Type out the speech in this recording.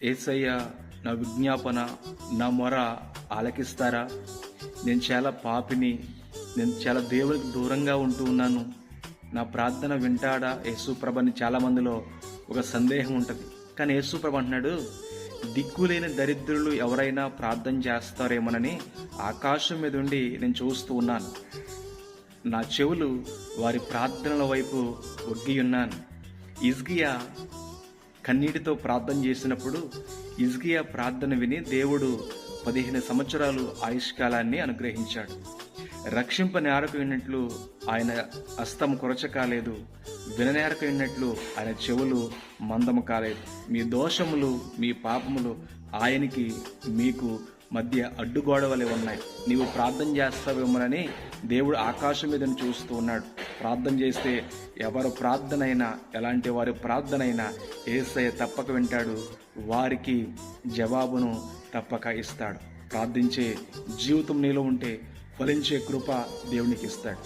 యేసయ్య నా విజ్ఞాపన, నా మొర ఆలకిస్తారా? నేను చాలా పాపిని, నేను చాలా దేవునికి దూరంగా ఉంటూ ఉన్నాను. నా ప్రార్థన వింటాడా యేసుప్రభు అని చాలామందిలో ఒక సందేహం ఉంటుంది. కానీ యేసుప్రభు అంటున్నాడు, దిక్కులేని దరిద్రులు ఎవరైనా ప్రార్థన చేస్తారేమోనని ఆకాశం మీద ఉండి నేను చూస్తూ ఉన్నాను. నా చెవులు వారి ప్రార్థనల వైపు ఒగ్గి ఉన్నాను. హిజ్కియా కన్నీటితో ప్రార్థన చేసినప్పుడు హిజ్కియా ప్రార్థన విని దేవుడు 15 సంవత్సరాలు ఆయుష్కాలాన్ని అనుగ్రహించాడు. రక్షింపనేరకు విన్నట్లు ఆయన హస్తం కొరచ కాలేదు, విననేరకు విన్నట్లు ఆయన చెవులు మందము కాలేదు. మీ దోషములు, మీ పాపములు ఆయనకి మీకు మధ్య అడ్డుగోడ వలె ఉన్నాయి. నీవు ప్రార్థన చేస్తావేమోనని దేవుడు ఆకాశం మీద చూస్తూ ఉన్నాడు. ప్రార్థన చేస్తే ఎవరు ప్రార్థనైనా, ఎలాంటి వారి ప్రార్థనైనా యేసయ్య తప్పక వింటాడు, వారికి జవాబును తప్పక ఇస్తాడు. ప్రార్థించే జీవితం నీలో ఉంటే ఫలించే కృప దేవునికి ఇస్తాడు.